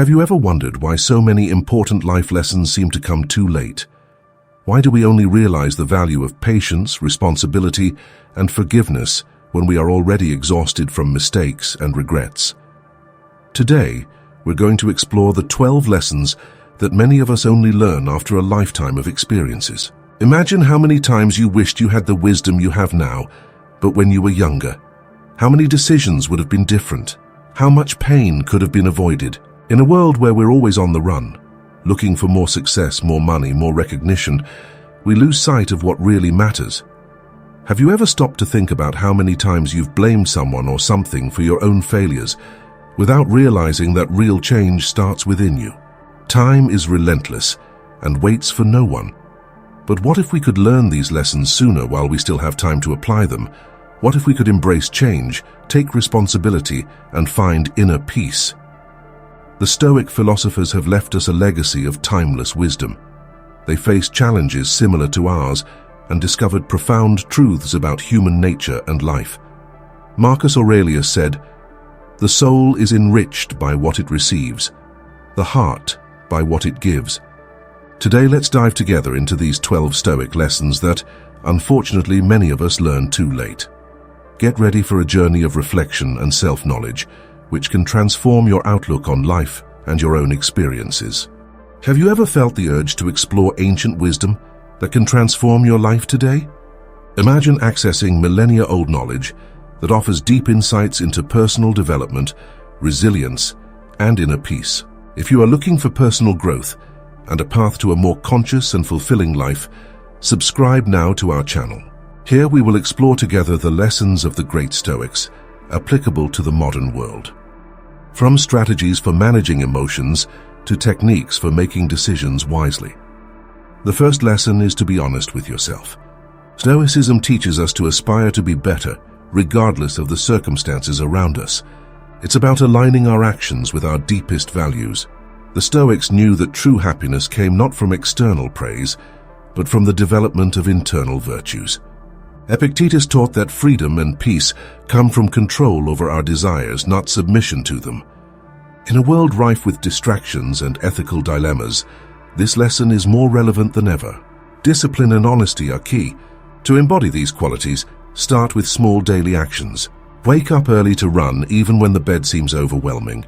Have you ever wondered why so many important life lessons seem to come too late? Why do we only realize the value of patience, responsibility, and forgiveness when we are already exhausted from mistakes and regrets? Today, we're going to explore the 12 lessons that many of us only learn after a lifetime of experiences. Imagine how many times you wished you had the wisdom you have now, but when you were younger. How many decisions would have been different? How much pain could have been avoided? In a world where we're always on the run, looking for more success, more money, more recognition, we lose sight of what really matters. Have you ever stopped to think about how many times you've blamed someone or something for your own failures, without realizing that real change starts within you? Time is relentless and waits for no one. But what if we could learn these lessons sooner while we still have time to apply them? What if we could embrace change, take responsibility, and find inner peace? The Stoic philosophers have left us a legacy of timeless wisdom. They faced challenges similar to ours and discovered profound truths about human nature and life. Marcus Aurelius said, "The soul is enriched by what it receives, the heart by what it gives." Today, let's dive together into these 12 Stoic lessons that, unfortunately, many of us learn too late. Get ready for a journey of reflection and self-knowledge, which can transform your outlook on life and your own experiences. Have you ever felt the urge to explore ancient wisdom that can transform your life today? Imagine accessing millennia-old knowledge that offers deep insights into personal development, resilience, and inner peace. If you are looking for personal growth and a path to a more conscious and fulfilling life, subscribe now to our channel. Here we will explore together the lessons of the great Stoics, applicable to the modern world. From strategies for managing emotions to techniques for making decisions wisely. The first lesson is to be honest with yourself. Stoicism teaches us to aspire to be better, regardless of the circumstances around us. It's about aligning our actions with our deepest values. The Stoics knew that true happiness came not from external praise, but from the development of internal virtues. Epictetus taught that freedom and peace come from control over our desires, not submission to them. In a world rife with distractions and ethical dilemmas, this lesson is more relevant than ever. Discipline and honesty are key. To embody these qualities, start with small daily actions. Wake up early to run even when the bed seems overwhelming.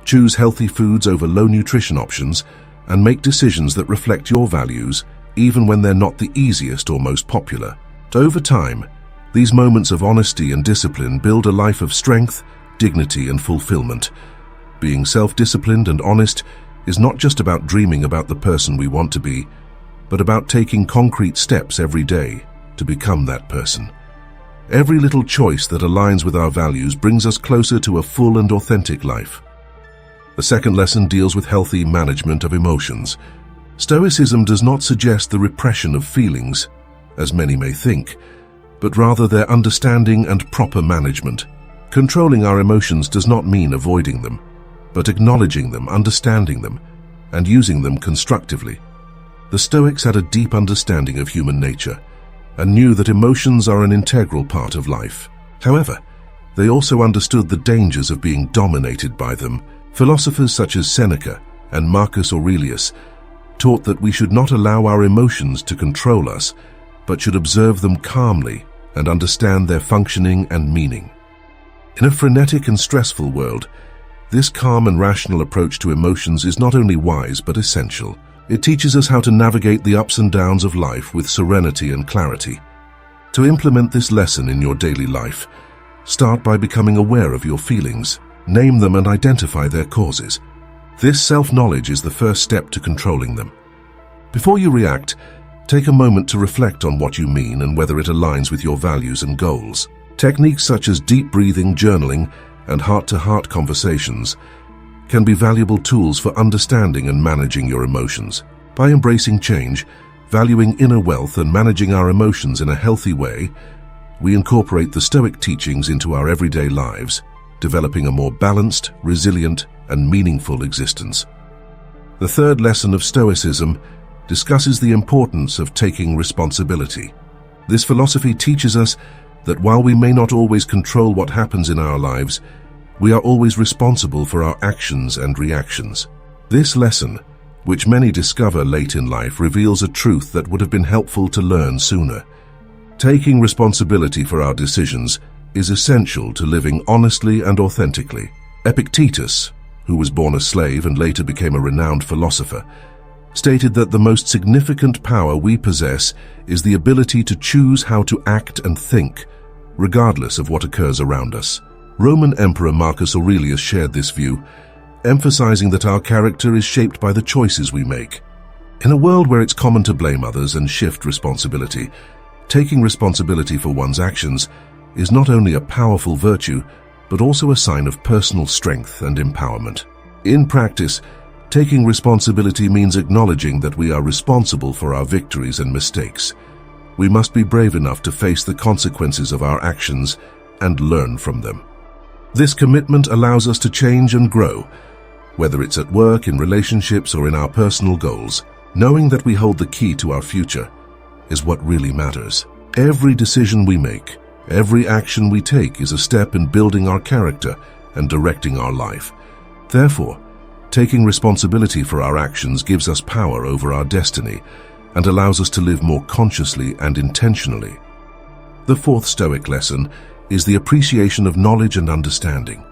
Choose healthy foods over low nutrition options, and make decisions that reflect your values, even when they're not the easiest or most popular. Over time, these moments of honesty and discipline build a life of strength, dignity, and fulfillment. Being self-disciplined and honest is not just about dreaming about the person we want to be, but about taking concrete steps every day to become that person. Every little choice that aligns with our values brings us closer to a full and authentic life. The second lesson deals with healthy management of emotions. Stoicism does not suggest the repression of feelings, as many may think, but rather their understanding and proper management. Controlling our emotions does not mean avoiding them, but acknowledging them, understanding them, and using them constructively. The Stoics had a deep understanding of human nature and knew that emotions are an integral part of life. However, they also understood the dangers of being dominated by them. Philosophers such as Seneca and Marcus Aurelius taught that we should not allow our emotions to control us, but should observe them calmly and understand their functioning and meaning. In a frenetic and stressful world, this calm and rational approach to emotions is not only wise but essential. It teaches us how to navigate the ups and downs of life with serenity and clarity. To implement this lesson in your daily life, start by becoming aware of your feelings, name them and identify their causes. This self-knowledge is the first step to controlling them. Before you react, take a moment to reflect on what you mean and whether it aligns with your values and goals. Techniques such as deep breathing, journaling, and heart-to-heart conversations can be valuable tools for understanding and managing your emotions. By embracing change, valuing inner wealth, and managing our emotions in a healthy way, we incorporate the Stoic teachings into our everyday lives, developing a more balanced, resilient, and meaningful existence. The third lesson of Stoicism discusses the importance of taking responsibility. This philosophy teaches us that while we may not always control what happens in our lives, We are always responsible for our actions and reactions. This lesson, which many discover late in life, reveals a truth that would have been helpful to learn sooner. Taking responsibility for our decisions is essential to living honestly and authentically. Epictetus, who was born a slave and later became a renowned philosopher, stated that the most significant power we possess is the ability to choose how to act and think, regardless of what occurs around us. Roman Emperor Marcus Aurelius shared this view, emphasizing that our character is shaped by the choices we make. In a world where it's common to blame others and shift responsibility, taking responsibility for one's actions is not only a powerful virtue, but also a sign of personal strength and empowerment. In practice, taking responsibility means acknowledging that we are responsible for our victories and mistakes. We must be brave enough to face the consequences of our actions and learn from them. This commitment allows us to change and grow, whether it's at work, in relationships, or in our personal goals. Knowing that we hold the key to our future is what really matters. Every decision we make, every action we take is a step in building our character and directing our life. Therefore, taking responsibility for our actions gives us power over our destiny and allows us to live more consciously and intentionally. The fourth Stoic lesson is the appreciation of knowledge and understanding.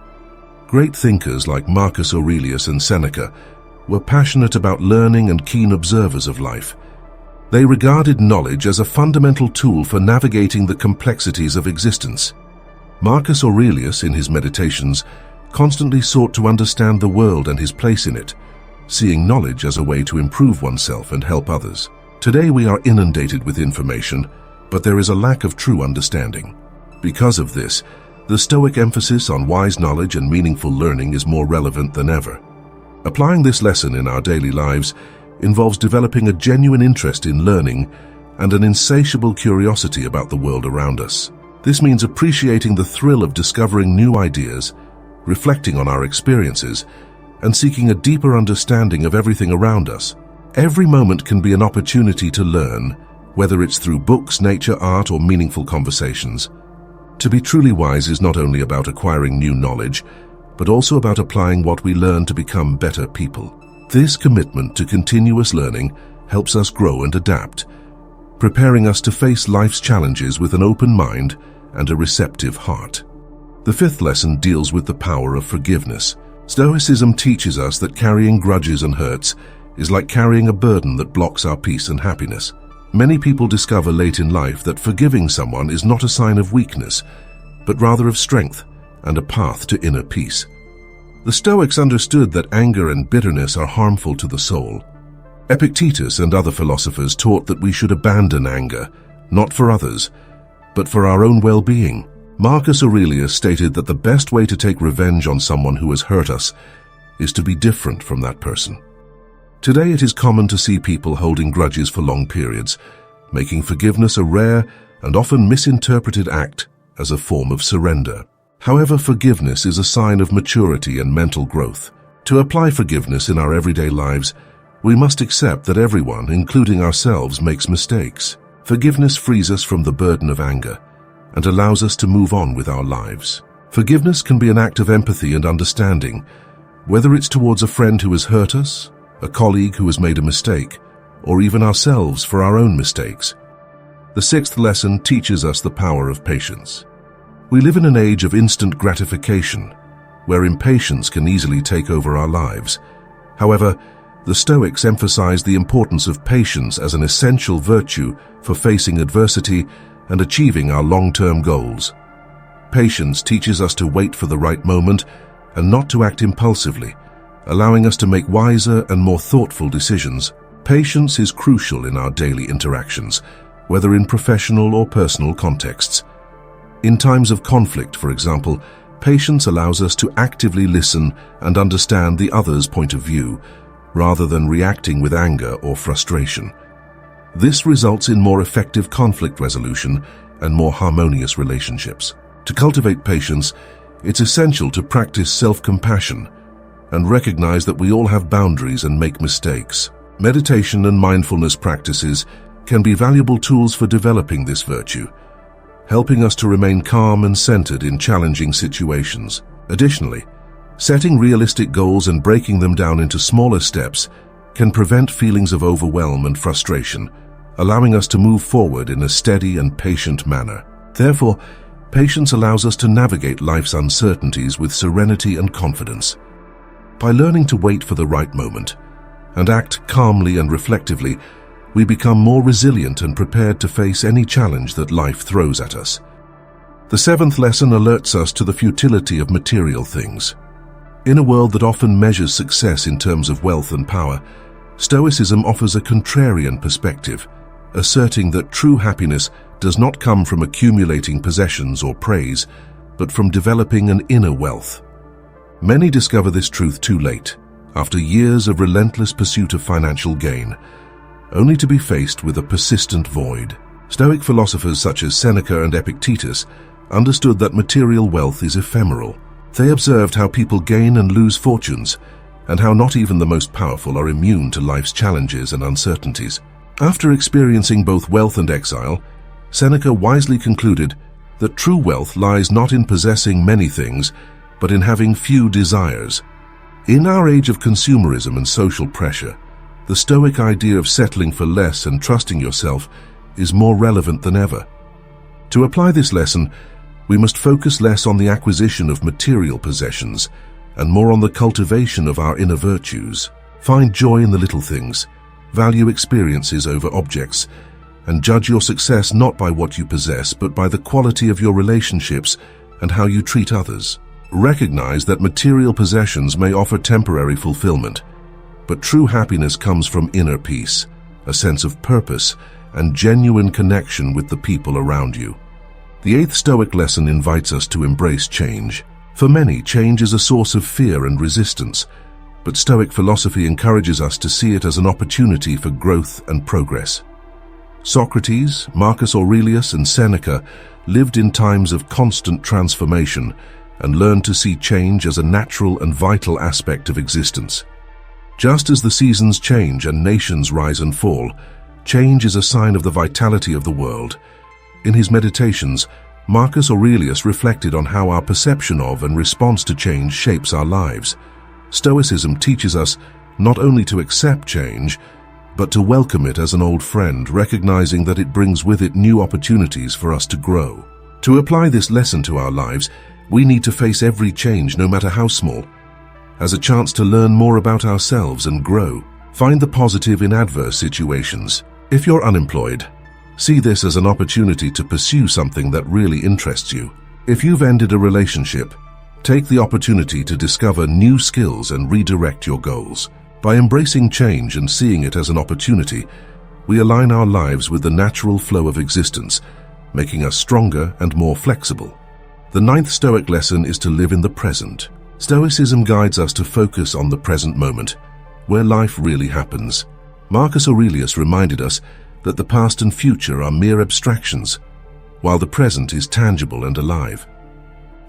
Great thinkers like Marcus Aurelius and Seneca were passionate about learning and keen observers of life. They regarded knowledge as a fundamental tool for navigating the complexities of existence. Marcus Aurelius, in his meditations, constantly sought to understand the world and his place in it, seeing knowledge as a way to improve oneself and help others. Today we are inundated with information, but there is a lack of true understanding. Because of this, the Stoic emphasis on wise knowledge and meaningful learning is more relevant than ever. Applying this lesson in our daily lives involves developing a genuine interest in learning and an insatiable curiosity about the world around us. This means appreciating the thrill of discovering new ideas, reflecting on our experiences, and seeking a deeper understanding of everything around us. Every moment can be an opportunity to learn, whether it's through books, nature, art, or meaningful conversations. To be truly wise is not only about acquiring new knowledge, but also about applying what we learn to become better people. This commitment to continuous learning helps us grow and adapt, preparing us to face life's challenges with an open mind and a receptive heart. The fifth lesson deals with the power of forgiveness. Stoicism teaches us that carrying grudges and hurts is like carrying a burden that blocks our peace and happiness. Many people discover late in life that forgiving someone is not a sign of weakness, but rather of strength and a path to inner peace. The Stoics understood that anger and bitterness are harmful to the soul. Epictetus and other philosophers taught that we should abandon anger, not for others, but for our own well-being. Marcus Aurelius stated that the best way to take revenge on someone who has hurt us is to be different from that person. Today it is common to see people holding grudges for long periods, making forgiveness a rare and often misinterpreted act as a form of surrender. However, forgiveness is a sign of maturity and mental growth. To apply forgiveness in our everyday lives, we must accept that everyone, including ourselves, makes mistakes. Forgiveness frees us from the burden of anger and allows us to move on with our lives. Forgiveness can be an act of empathy and understanding, whether it's towards a friend who has hurt us, a colleague who has made a mistake, or even ourselves for our own mistakes. The sixth lesson teaches us the power of patience. We live in an age of instant gratification, where impatience can easily take over our lives. However, the Stoics emphasize the importance of patience as an essential virtue for facing adversity and achieving our long-term goals. Patience teaches us to wait for the right moment and not to act impulsively, allowing us to make wiser and more thoughtful decisions. Patience is crucial in our daily interactions, whether in professional or personal contexts. In times of conflict, for example, patience allows us to actively listen and understand the other's point of view, rather than reacting with anger or frustration. This results in more effective conflict resolution and more harmonious relationships. To cultivate patience, it's essential to practice self-compassion and recognize that we all have boundaries and make mistakes. Meditation and mindfulness practices can be valuable tools for developing this virtue, helping us to remain calm and centered in challenging situations. Additionally, setting realistic goals and breaking them down into smaller steps can prevent feelings of overwhelm and frustration, allowing us to move forward in a steady and patient manner. Therefore, patience allows us to navigate life's uncertainties with serenity and confidence. By learning to wait for the right moment and act calmly and reflectively, we become more resilient and prepared to face any challenge that life throws at us. The seventh lesson alerts us to the futility of material things. In a world that often measures success in terms of wealth and power, Stoicism offers a contrarian perspective, asserting that true happiness does not come from accumulating possessions or praise, but from developing an inner wealth. Many discover this truth too late, after years of relentless pursuit of financial gain, only to be faced with a persistent void. Stoic philosophers such as Seneca and Epictetus understood that material wealth is ephemeral. They observed how people gain and lose fortunes, and how not even the most powerful are immune to life's challenges and uncertainties. After experiencing both wealth and exile, Seneca wisely concluded that true wealth lies not in possessing many things, but in having few desires. In our age of consumerism and social pressure, the Stoic idea of settling for less and trusting yourself is more relevant than ever. To apply this lesson, we must focus less on the acquisition of material possessions and more on the cultivation of our inner virtues. Find joy in the little things, value experiences over objects, and judge your success not by what you possess, but by the quality of your relationships and how you treat others. Recognize that material possessions may offer temporary fulfillment, but true happiness comes from inner peace, a sense of purpose, and genuine connection with the people around you. The eighth Stoic lesson invites us to embrace change. For many, change is a source of fear and resistance, but Stoic philosophy encourages us to see it as an opportunity for growth and progress. Socrates, Marcus Aurelius, and Seneca lived in times of constant transformation and learned to see change as a natural and vital aspect of existence. Just as the seasons change and nations rise and fall, change is a sign of the vitality of the world. In his meditations, Marcus Aurelius reflected on how our perception of and response to change shapes our lives. Stoicism teaches us not only to accept change, but to welcome it as an old friend, recognizing that it brings with it new opportunities for us to grow. To apply this lesson to our lives, we need to face every change, no matter how small, as a chance to learn more about ourselves and grow. Find the positive in adverse situations. If you're unemployed, see this as an opportunity to pursue something that really interests you. If you've ended a relationship, take the opportunity to discover new skills and redirect your goals. By embracing change and seeing it as an opportunity, we align our lives with the natural flow of existence, making us stronger and more flexible. The ninth Stoic lesson is to live in the present. Stoicism guides us to focus on the present moment, where life really happens. Marcus Aurelius reminded us that the past and future are mere abstractions, while the present is tangible and alive.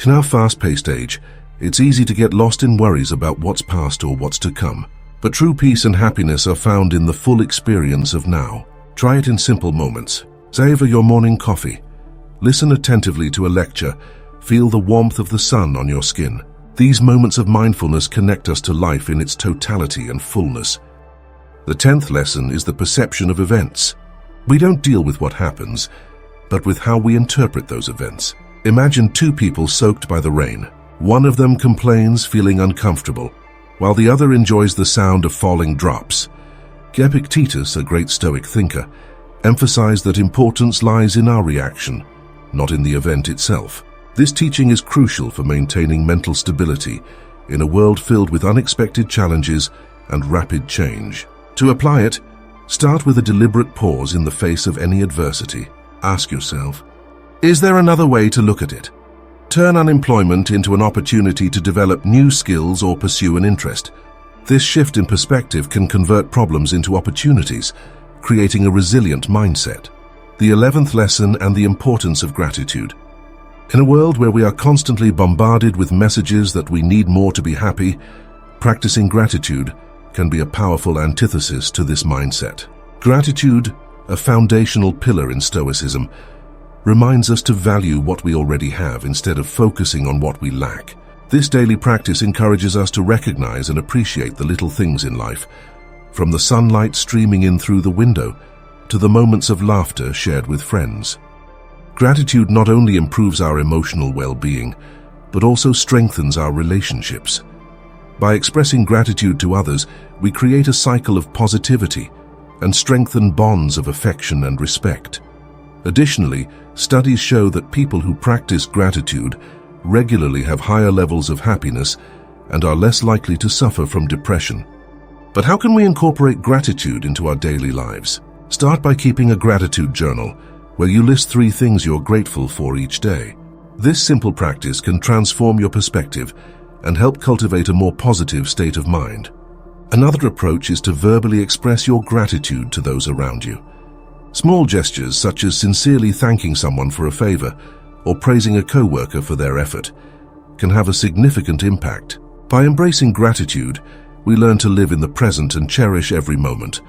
In our fast-paced age, it's easy to get lost in worries about what's past or what's to come. But true peace and happiness are found in the full experience of now. Try it in simple moments. Savor your morning coffee. Listen attentively to a lecture. Feel the warmth of the sun on your skin. These moments of mindfulness connect us to life in its totality and fullness. The 10th lesson is the perception of events. We don't deal with what happens, but with how we interpret those events. Imagine two people soaked by the rain. One of them complains, feeling uncomfortable, while the other enjoys the sound of falling drops. Epictetus, a great Stoic thinker, emphasized that importance lies in our reaction, not in the event itself. This teaching is crucial for maintaining mental stability in a world filled with unexpected challenges and rapid change. To apply it, start with a deliberate pause in the face of any adversity. Ask yourself, is there another way to look at it? Turn unemployment into an opportunity to develop new skills or pursue an interest. This shift in perspective can convert problems into opportunities, creating a resilient mindset. The 11th lesson and the importance of gratitude. In a world where we are constantly bombarded with messages that we need more to be happy, practicing gratitude can be a powerful antithesis to this mindset. Gratitude, a foundational pillar in Stoicism, reminds us to value what we already have instead of focusing on what we lack. This daily practice encourages us to recognize and appreciate the little things in life, from the sunlight streaming in through the window to the moments of laughter shared with friends. Gratitude not only improves our emotional well-being, but also strengthens our relationships. By expressing gratitude to others, we create a cycle of positivity and strengthen bonds of affection and respect. Additionally, studies show that people who practice gratitude regularly have higher levels of happiness and are less likely to suffer from depression. But how can we incorporate gratitude into our daily lives? Start by keeping a gratitude journal where you list 3 things you're grateful for each day. This simple practice can transform your perspective and help cultivate a more positive state of mind. Another approach is to verbally express your gratitude to those around you. Small gestures such as sincerely thanking someone for a favor or praising a coworker for their effort can have a significant impact. By embracing gratitude, we learn to live in the present and cherish every moment,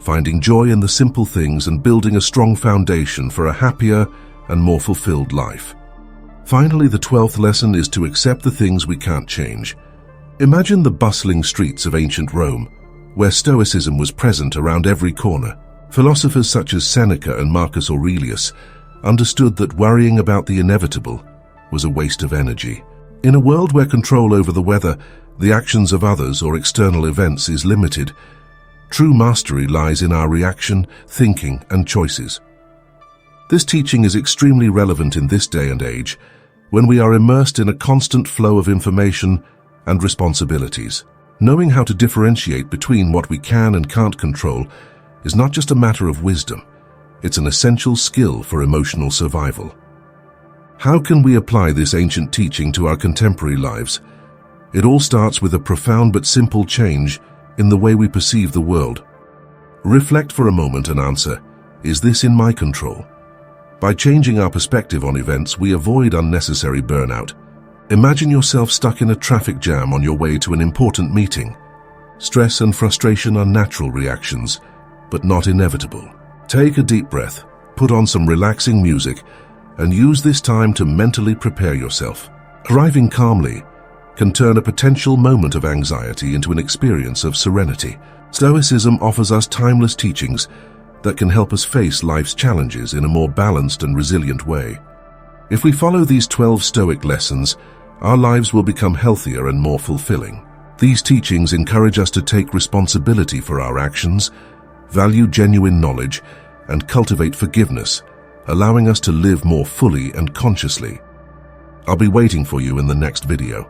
finding joy in the simple things and building a strong foundation for a happier and more fulfilled life. Finally, the 12th lesson is to accept the things we can't change. Imagine the bustling streets of ancient Rome, where Stoicism was present around every corner. Philosophers such as Seneca and Marcus Aurelius understood that worrying about the inevitable was a waste of energy. In a world where control over the weather, the actions of others, or external events is limited, true mastery lies in our reaction, thinking, and choices. This teaching is extremely relevant in this day and age, when we are immersed in a constant flow of information and responsibilities. Knowing how to differentiate between what we can and can't control is not just a matter of wisdom, it's an essential skill for emotional survival. How can we apply this ancient teaching to our contemporary lives? It all starts with a profound but simple change in the way we perceive the world. Reflect for a moment and answer, is this in my control? By changing our perspective on events, we avoid unnecessary burnout. Imagine yourself stuck in a traffic jam on your way to an important meeting. Stress and frustration are natural reactions, but not inevitable. Take a deep breath, put on some relaxing music, and use this time to mentally prepare yourself. Arriving calmly can turn a potential moment of anxiety into an experience of serenity. Stoicism offers us timeless teachings that can help us face life's challenges in a more balanced and resilient way. If we follow these 12 Stoic lessons, our lives will become healthier and more fulfilling. These teachings encourage us to take responsibility for our actions, value genuine knowledge, and cultivate forgiveness, allowing us to live more fully and consciously. I'll be waiting for you in the next video.